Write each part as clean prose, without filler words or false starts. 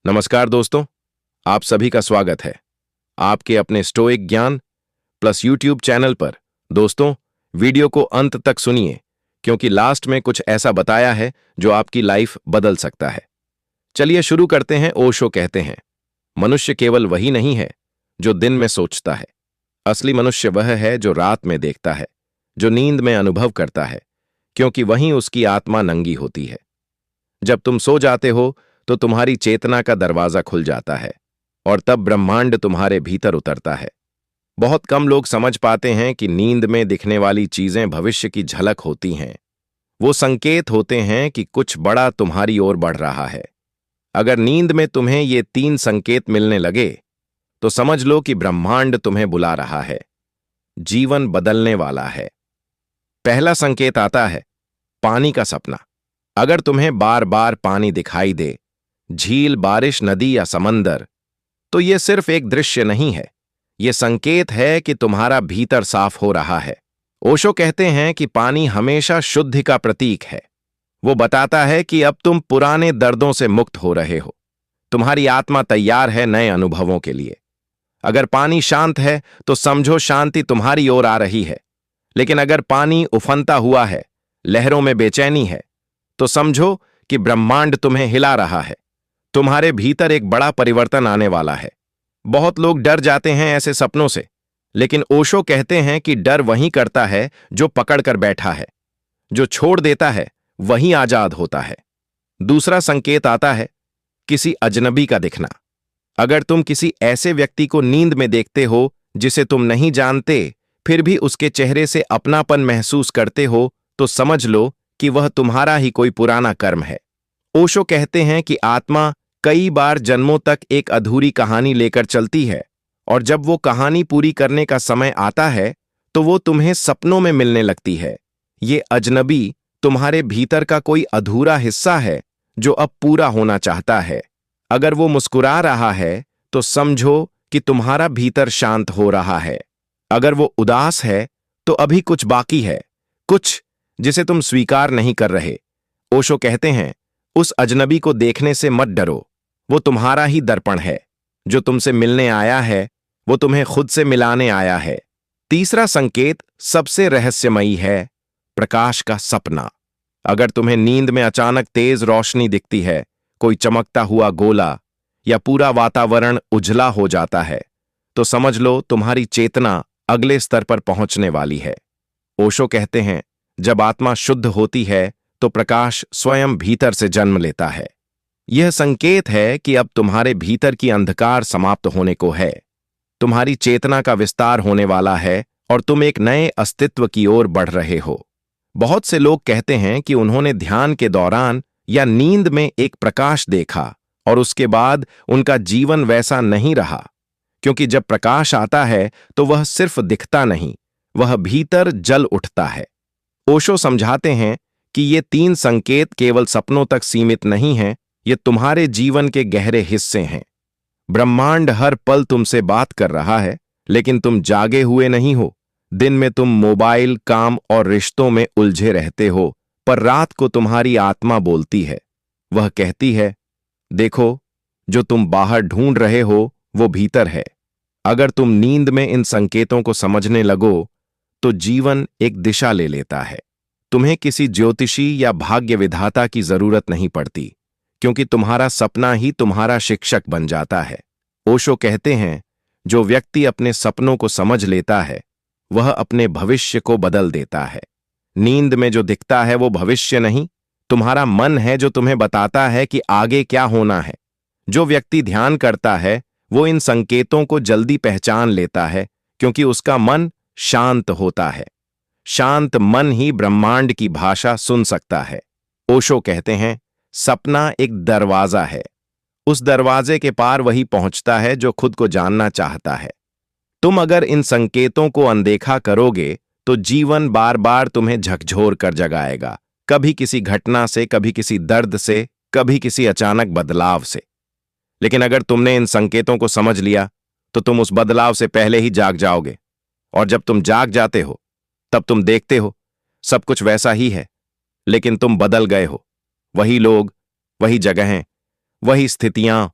नमस्कार दोस्तों, आप सभी का स्वागत है आपके अपने स्टोइक ज्ञान प्लस यूट्यूब चैनल पर। दोस्तों, वीडियो को अंत तक सुनिए क्योंकि लास्ट में कुछ ऐसा बताया है जो आपकी लाइफ बदल सकता है। चलिए शुरू करते हैं। ओशो कहते हैं, मनुष्य केवल वही नहीं है जो दिन में सोचता है। असली मनुष्य वह है जो रात में देखता है, जो नींद में अनुभव करता है, क्योंकि वहीं उसकी आत्मा नंगी होती है। जब तुम सो जाते हो तो तुम्हारी चेतना का दरवाजा खुल जाता है और तब ब्रह्मांड तुम्हारे भीतर उतरता है। बहुत कम लोग समझ पाते हैं कि नींद में दिखने वाली चीजें भविष्य की झलक होती हैं। वो संकेत होते हैं कि कुछ बड़ा तुम्हारी ओर बढ़ रहा है। अगर नींद में तुम्हें ये 3 संकेत मिलने लगे तो समझ लो कि ब्रह्मांड तुम्हें बुला रहा है। जीवन बदलने वाला है। पहला संकेत आता है पानी का सपना। अगर तुम्हें बार बार पानी दिखाई दे, झील, बारिश, नदी या समंदर, तो ये सिर्फ एक दृश्य नहीं है, ये संकेत है कि तुम्हारा भीतर साफ हो रहा है। ओशो कहते हैं कि पानी हमेशा शुद्धि का प्रतीक है। वो बताता है कि अब तुम पुराने दर्दों से मुक्त हो रहे हो। तुम्हारी आत्मा तैयार है नए अनुभवों के लिए। अगर पानी शांत है तो समझो शांति तुम्हारी ओर आ रही है। लेकिन अगर पानी उफनता हुआ है, लहरों में बेचैनी है, तो समझो कि ब्रह्मांड तुम्हें हिला रहा है। तुम्हारे भीतर एक बड़ा परिवर्तन आने वाला है। बहुत लोग डर जाते हैं ऐसे सपनों से, लेकिन ओशो कहते हैं कि डर वही करता है जो पकड़ कर बैठा है। जो छोड़ देता है वही आजाद होता है। दूसरा संकेत आता है किसी अजनबी का दिखना। अगर तुम किसी ऐसे व्यक्ति को नींद में देखते हो जिसे तुम नहीं जानते, फिर भी उसके चेहरे से अपनापन महसूस करते हो, तो समझ लो कि वह तुम्हारा ही कोई पुराना कर्म है। ओशो कहते हैं कि आत्मा कई बार जन्मों तक एक अधूरी कहानी लेकर चलती है, और जब वो कहानी पूरी करने का समय आता है तो वो तुम्हें सपनों में मिलने लगती है। ये अजनबी तुम्हारे भीतर का कोई अधूरा हिस्सा है जो अब पूरा होना चाहता है। अगर वो मुस्कुरा रहा है तो समझो कि तुम्हारा भीतर शांत हो रहा है। अगर वो उदास है तो अभी कुछ बाकी है, कुछ जिसे तुम स्वीकार नहीं कर रहे। ओशो कहते हैं, उस अजनबी को देखने से मत डरो। वो तुम्हारा ही दर्पण है। जो तुमसे मिलने आया है वो तुम्हें खुद से मिलाने आया है। तीसरा संकेत सबसे रहस्यमयी है, प्रकाश का सपना। अगर तुम्हें नींद में अचानक तेज रोशनी दिखती है, कोई चमकता हुआ गोला, या पूरा वातावरण उजला हो जाता है, तो समझ लो तुम्हारी चेतना अगले स्तर पर पहुंचने वाली है। ओशो कहते हैं, जब आत्मा शुद्ध होती है तो प्रकाश स्वयं भीतर से जन्म लेता है। यह संकेत है कि अब तुम्हारे भीतर की अंधकार समाप्त होने को है। तुम्हारी चेतना का विस्तार होने वाला है और तुम एक नए अस्तित्व की ओर बढ़ रहे हो। बहुत से लोग कहते हैं कि उन्होंने ध्यान के दौरान या नींद में एक प्रकाश देखा और उसके बाद उनका जीवन वैसा नहीं रहा, क्योंकि जब प्रकाश आता है तो वह सिर्फ दिखता नहीं, वह भीतर जल उठता है। ओशो समझाते हैं कि ये 3 संकेत केवल सपनों तक सीमित नहीं हैं, ये तुम्हारे जीवन के गहरे हिस्से हैं। ब्रह्मांड हर पल तुमसे बात कर रहा है, लेकिन तुम जागे हुए नहीं हो। दिन में तुम मोबाइल, काम और रिश्तों में उलझे रहते हो, पर रात को तुम्हारी आत्मा बोलती है। वह कहती है, देखो, जो तुम बाहर ढूंढ रहे हो वो भीतर है। अगर तुम नींद में इन संकेतों को समझने लगो तो जीवन एक दिशा ले लेता है। तुम्हें किसी ज्योतिषी या भाग्य विधाता की जरूरत नहीं पड़ती, क्योंकि तुम्हारा सपना ही तुम्हारा शिक्षक बन जाता है। ओशो कहते हैं, जो व्यक्ति अपने सपनों को समझ लेता है वह अपने भविष्य को बदल देता है। नींद में जो दिखता है वो भविष्य नहीं, तुम्हारा मन है जो तुम्हें बताता है कि आगे क्या होना है। जो व्यक्ति ध्यान करता है वो इन संकेतों को जल्दी पहचान लेता है, क्योंकि उसका मन शांत होता है। शांत मन ही ब्रह्मांड की भाषा सुन सकता है। ओशो कहते हैं, सपना एक दरवाजा है। उस दरवाजे के पार वही पहुंचता है जो खुद को जानना चाहता है। तुम अगर इन संकेतों को अनदेखा करोगे तो जीवन बार बार तुम्हें झकझोर कर जगाएगा, कभी किसी घटना से, कभी किसी दर्द से, कभी किसी अचानक बदलाव से। लेकिन अगर तुमने इन संकेतों को समझ लिया तो तुम उस बदलाव से पहले ही जाग जाओगे, और जब तुम जाग जाते हो तब तुम देखते हो सब कुछ वैसा ही है, लेकिन तुम बदल गए हो। वही लोग, वही जगहें, वही स्थितियां,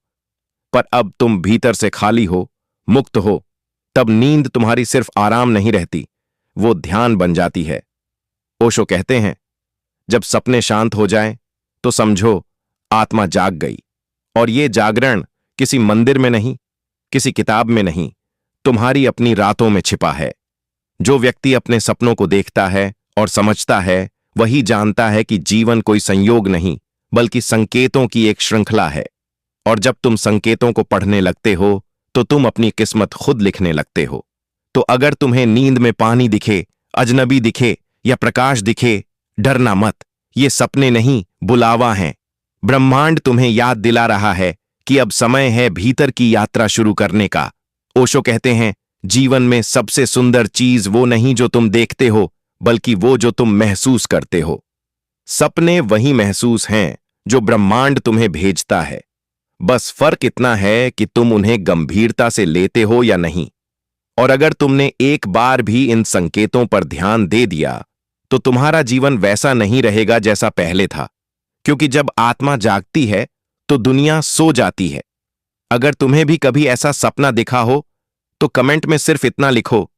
पर अब तुम भीतर से खाली हो, मुक्त हो, तब नींद तुम्हारी सिर्फ आराम नहीं रहती, वो ध्यान बन जाती है। ओशो कहते हैं, जब सपने शांत हो जाएं, तो समझो आत्मा जाग गई। और ये जागरण किसी मंदिर में नहीं, किसी किताब में नहीं, तुम्हारी अपनी रातों में छिपा है। जो व्यक्ति अपने सपनों को देखता है और समझता है, वही जानता है कि जीवन कोई संयोग नहीं, बल्कि संकेतों की एक श्रृंखला है। और जब तुम संकेतों को पढ़ने लगते हो, तो तुम अपनी किस्मत खुद लिखने लगते हो। तो अगर तुम्हें नींद में पानी दिखे, अजनबी दिखे या प्रकाश दिखे, डरना मत। ये सपने नहीं, बुलावा हैं। ब्रह्मांड तुम्हें याद दिला रहा है कि अब समय है भीतर की यात्रा शुरू करने का। ओशो कहते हैं, जीवन में सबसे सुंदर चीज वो नहीं जो तुम देखते हो, बल्कि वो जो तुम महसूस करते हो। सपने वही महसूस हैं जो ब्रह्मांड तुम्हें भेजता है। बस फर्क इतना है कि तुम उन्हें गंभीरता से लेते हो या नहीं। और अगर तुमने एक बार भी इन संकेतों पर ध्यान दे दिया, तो तुम्हारा जीवन वैसा नहीं रहेगा जैसा पहले था। क्योंकि जब आत्मा जागती है, तो दुनिया सो जाती है। अगर तुम्हें भी कभी ऐसा सपना दिखा हो, तो कमेंट में सिर्फ इतना लिखो,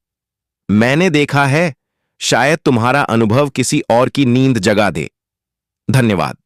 मैंने देखा है। शायद तुम्हारा अनुभव किसी और की नींद जगा दे। धन्यवाद।